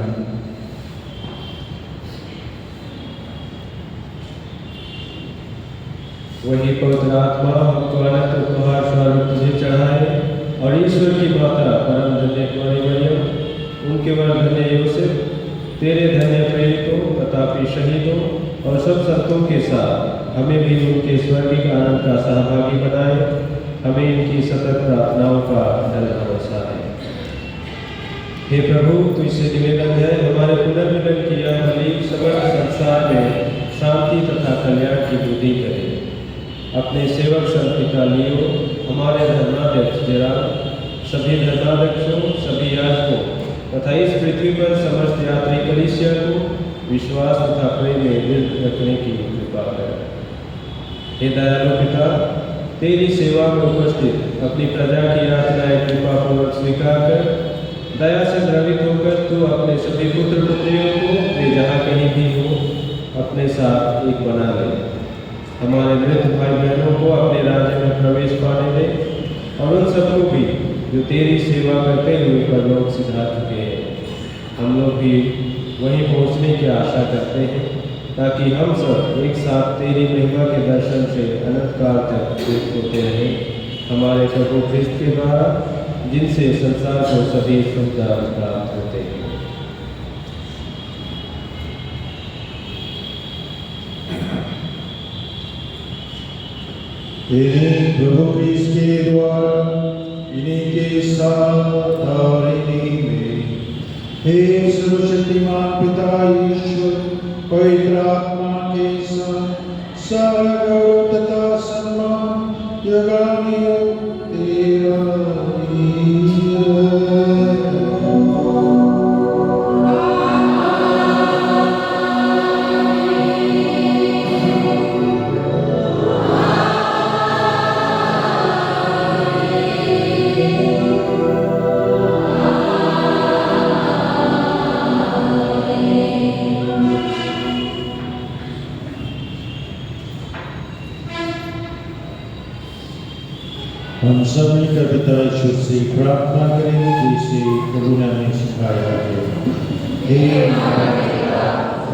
वही पवित्र आत्मा हमको अनंत उपहार स्वरूप तुझे चढ़ाए और ईश्वर की माता परम धन्य कुंवारी मरियम, उनके वर धन्य यूसुफ, तेरे धन्य प्रेरितों, प्रतापी शहीदों और सब संतों के साथ हमें भी उनके स्वर्गीय आनंद का सहभागी बनाए। हमें इनकी सतत प्रार्थनाओं का दल भरोसा है। हे प्रभु, तुझसे निवेदन है, हमारे पुनर्मिलन की यह बलि समग्र संसार में शांति तथा कल्याण की वृद्धि करे। अपने सेवक संत पिता लियो, हमारे धर्माध्यक्ष जेरा, सभी धर्माध्यक्षों, सभी याजकों तथा इस पृथ्वी पर समस्त यात्री कलीसिया को विश्वास तथा प्रेम में दृढ़ रखने की कृपा कर। हे दयालु पिता, तेरी सेवा में उपस्थित अपनी प्रजा की याचनाएं कृपापूर्वक स्वीकार कर, दया से द्रवित होकर तू अपने सभी पुत्र पुत्रियों को वे जहाँ कहीं भी हो अपने साथ एक बना ले। हमारे मृत भाई बहनों को अपने राज्य में प्रवेश पाने दे और उन सबको भी जो तेरी सेवा करते हुए परलोक सिधा चुके हैं। हम लोग भी वहीं पहुँचने की आशा करते हैं, ताकि हम सब एक साथ तेरी महिमा के दर्शन से अनंत काल तक तृप्त होते रहें। हमारे प्रभु ख्रिस्त के द्वारा, जिनसे संसार को सभी सुविधा प्राप्त होते हैं। प्रभु ख्रिस्त के द्वारा, इन्हीं के साथ और इन्हीं में, हे सर्वशक्तिमान पिता ईश्वर, पवित्र आत्मा के साथ सारा गौरव तथा सम्मान जगाने तेरा ही है। हम सब मिलकर पिता ईश्वर से प्रार्थना करें जैसे प्रभु ने हमें सिखाया है। हे हमारा पिता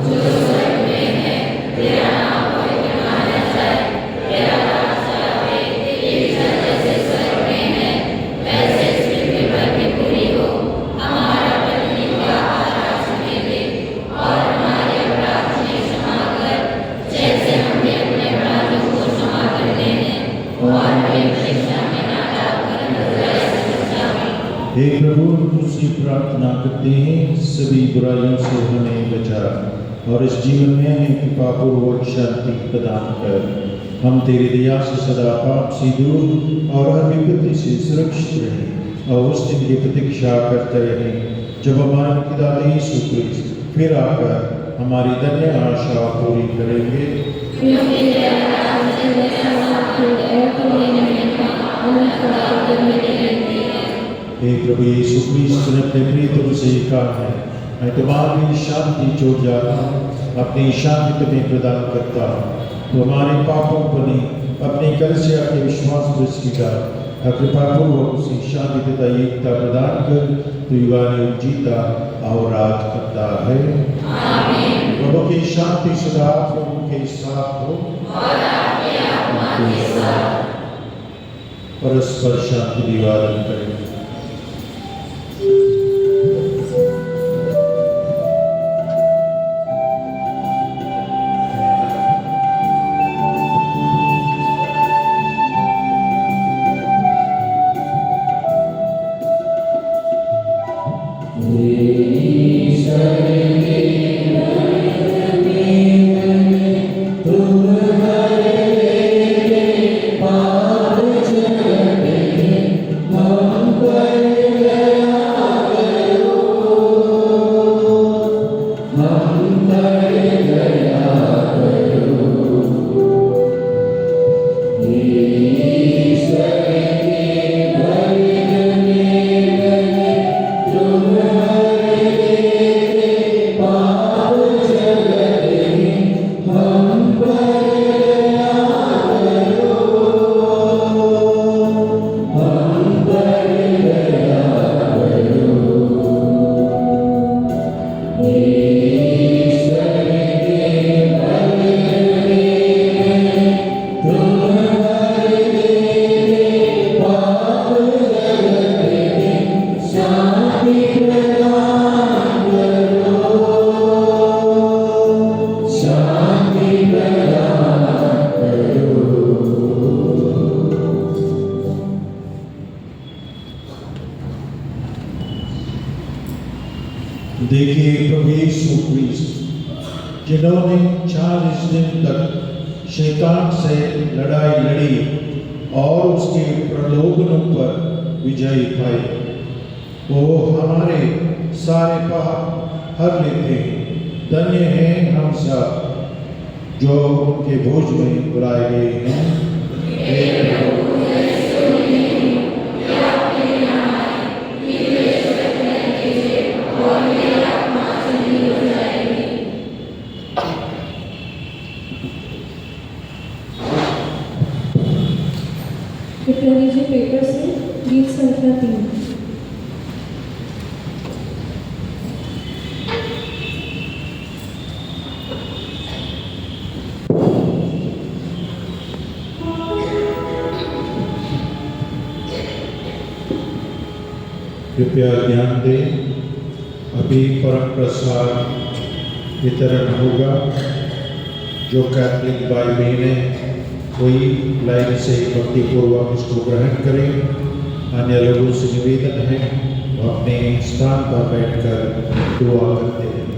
जो स्वर्ग में है, तेरा नाम पवित्र माना जाए, तेरा राज्य आए, तेरी इच्छा जैसे स्वर्ग में है वैसे इस पृथ्वी पर भी पूरी हो। हमारा प्रतिदिन का आहार आज हमें दे और हमारे अपराध हमें क्षमा कर जैसे हम भी अपने अपराधियों को क्षमा करते हैं और हमें परीक्षा में न डालकर बुराई से बचाओ। हे प्रभु, तुझसे प्रार्थना करते हैं सभी बुराइयों से हमें बचा और इस जीवन में हमें कृपापूर्वक शांति प्रदान कर। हम तेरी दया से सदा पाप से दूर और हर विपत्ति से सुरक्षित रहें और उस दिन की प्रतीक्षा करते रहें जब हमारे मुक्तिदाता यीशु क्रिस्त फिर आकर हमारी धन्य आशा पूरी करेंगे। हे प्रभु यीशु क्रिस्त ने अपने प्रीतम से कहा है, मैं तुम्हारी शांति छोड़ जाता हूँ, अपनी शांति तुम्हें प्रदान करता हूँ। तो हमारे पापों पर नहीं अपनी कलीसिया के विश्वास पर स्वीकार कृपापूर्वक उसे शांति तथा एकता प्रदान कर तो युगानुयुग जीता और राज करता है। प्रभु की शांति सदा प्रभु के साथ हो और आपके आत्मा के साथ। परस्पर शांति निवारण करें। देखिए प्रभु यीशु क्रिस्त जिन्होंने 40 दिन तक शैतान से लड़ाई लड़ी और उसके प्रलोभनों पर विजय पाई, वो हमारे सारे पाप हर लेते हैं। धन्य हैं हम सब जो उनके भोज में बुलाए गए हैं। कृपया लीजिए पेपर से गीत संख्या 3। कृपया ध्यान दें, अभी परम प्रसाद वितरण होगा। जो कैथलिक भाई बहनें कोई लाइन से भक्तिपूर्वक इसको ग्रहण करें। अन्य लोगों से निवेदन है वो अपने स्थान पर बैठकर दुआ करते हैं।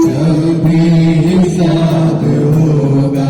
सब भी हिसाब होगा।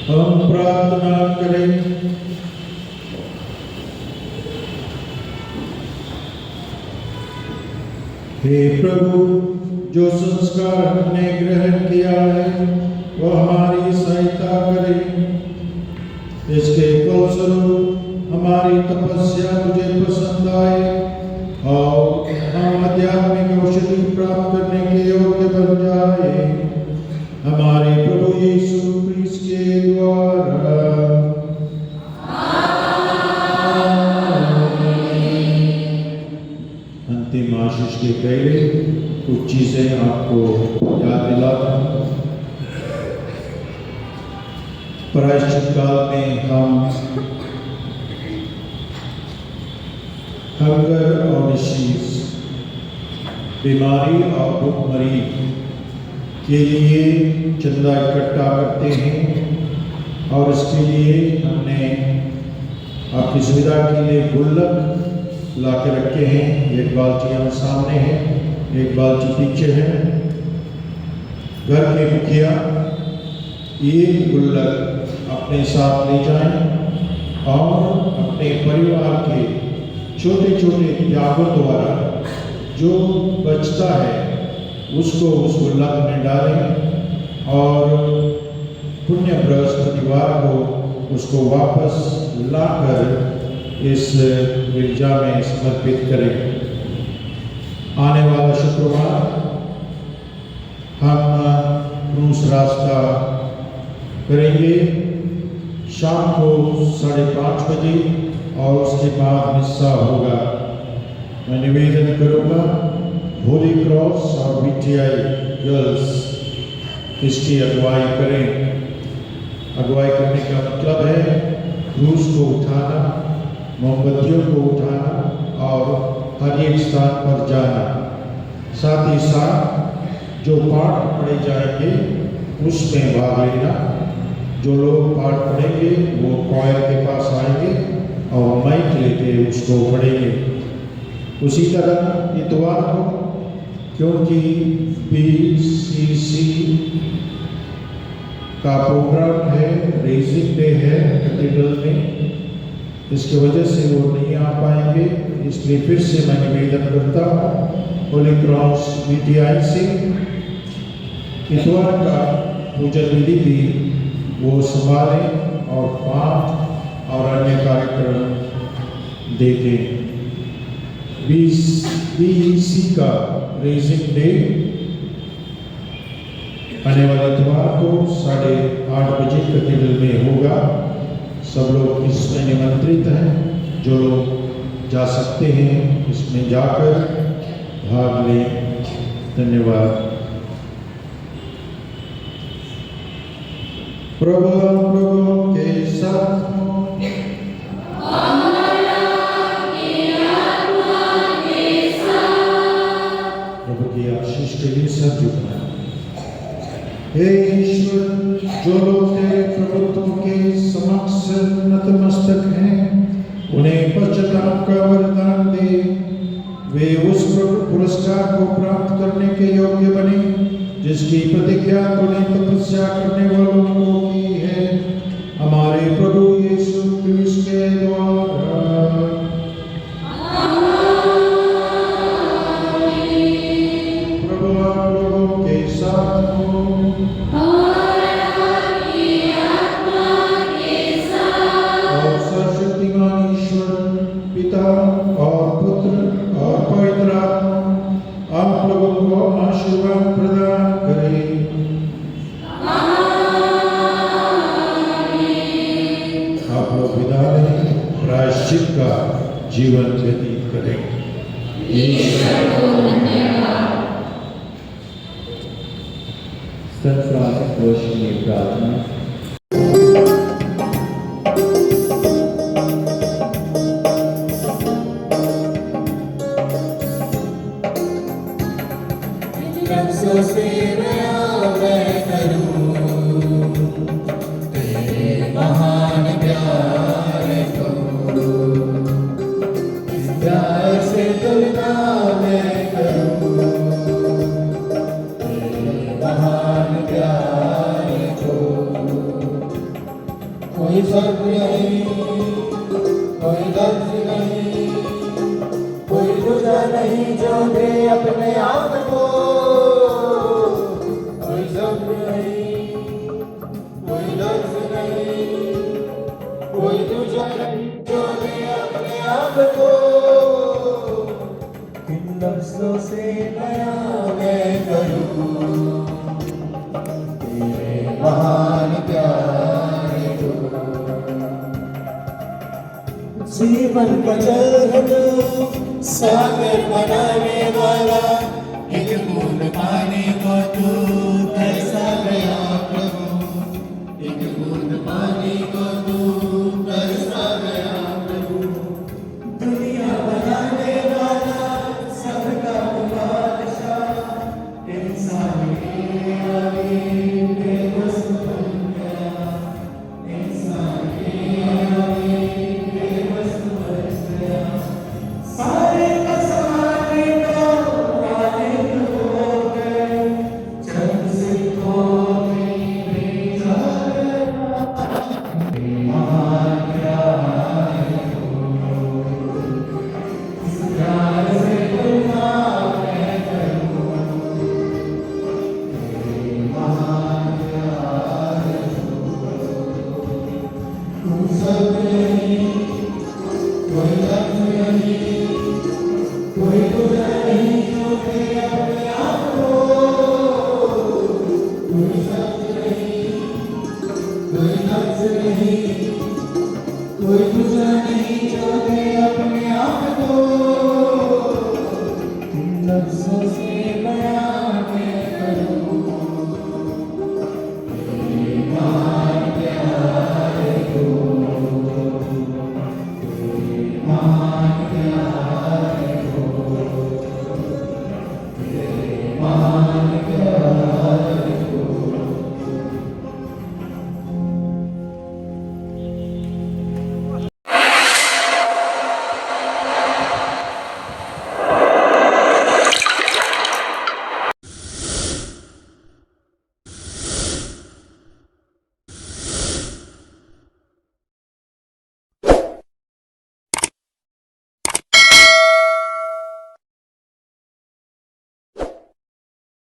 हम प्रार्थना करें। हे प्रभु, जो संस्कार हमने ग्रहण किया है वह हमारी सहायता करे। इसके फलस्वरूप हमारी तपस्या तुझे पसंद आए और हम आध्यात्मिक औषधि प्राप्त करने के योग्य बन जाए। हमारे प्रभु यीशु क्रिस्त के द्वारा। अंतिम आशीष के पहले कुछ चीजें आपको याद दिलाता हूं। प्रायश्चित काल में हम हंगर और डिसीज, बीमारी और भूखमरी के लिए चंदा इकट्ठा करते हैं और इसके लिए हमने आपकी सुविधा के लिए गुल्लक ला के रखे हैं। एक बाल्टी हम सामने है, एक बाल्टी पीछे है। घर के मुखिया ये गुल्लक अपने साथ ले जाएं और अपने परिवार के छोटे छोटे त्यागों द्वारा जो बचता है उसको उस गुल्लक में डालें और पुण्य बृहस्पतिवार को उसको वापस लाकर इस गिरजा में समर्पित करें। आने वाला शुक्रवार हम क्रूस रास्ता करेंगे शाम को 5:30 बजे और उसके बाद मिस्सा होगा। मैं निवेदन करूँगा होली क्रॉस और बीटीआई गर्ल्स इसकी अगुवाई करें। अगुवाई करने का मतलब है क्रूस को उठाना, मोमबत्तियों को उठाना और हर एक स्थान पर जाना। साथ ही साथ जो पाठ पढ़े जाएंगे उसमें भाग लेना। जो लोग पाठ पढ़ेंगे वो कॉयर के पास आएंगे और माइक लेके उसको पढ़ेंगे। उसी तरह इतवार को, क्योंकि बीसीसी का प्रोग्राम है, रेजिंग डे है कैथेड्रल में, इसकी वजह से वो नहीं आ पाएंगे। इसलिए फिर से मैं निवेदन करता हूँ होली क्रॉस बीटीआई से इतवार का पूजन विधि भी वो संभालें और पाठ और अन्य कार्यक्रम देखें। बीईसी का रेजिंग डे आने वाले इतवार को 8:30 बजे कैथेड्रल में होगा। सब लोग इसमें निमंत्रित हैं। जो लोग जा सकते हैं इसमें जाकर भाग लें। धन्यवाद। प्रभु प्रभु के साथ प्रभु की आशीष के लिए सब झुकना। हे ईश्वर, जो लोग तेरे प्रभुत्व के समक्ष नतमस्तक हैं उन्हें पश्चाताप का वरदान दे। वे उस पुरस्कार को प्राप्त करने के योग्य बने जिसकी प्रतिज्ञा तूने तपस्या करने वालों को की है, हमारे प्रभु यीशु क्रिस्त के द्वारा। प्रभु आप लोगों के साथ हो और सर्वशक्तिमान ईश्वर पिता और पुत्र और पवित्र आत्मा आप लोगों को आशीर्वाद प्रदान करे। आप लोग विदा लें, प्रायश्चित का जीवन व्यतीत करें। संत फ्रांसिस वर्ष की प्रार्थना। नहीं जो दे अपने आप को, कोई शब्द नहीं, कोई लफ्ज नहीं, कोई दूजा नहीं जो दे अपने आप को। किन लफ्जों से बयां मैं करूं तेरे महान प्यार को। जीवन का जल है तू, सागर बनाने वाला, एक बूंद पानी को तू तरसा गया प्रभु, एक बूंद पानी को तू तरसा गया प्रभु। दुनिया बनाने वाला, सबका बादशाह, इंसान के आगे बेबस बन गया, इंसान के आगे बेबस बन गया। सारे ज़माने को मालिक हो गए, जब से तो भेजा गया। महान प्यार हो, इस प्यार से तुलना मैं करूं। तेरे महान प्यार हो, तू सब नहीं, कोई लफ्ज़ नहीं, कोई दूजा नहीं जो दे अपने आप को, कोई शब्द नहीं, कोई लफ्ज़ नहीं, कोई दूजा नहीं जो दे अपने आप को। इन लफ्ज़ों से बयां मैं करूं तेरे महान प्यार को, तेरे महान प्यार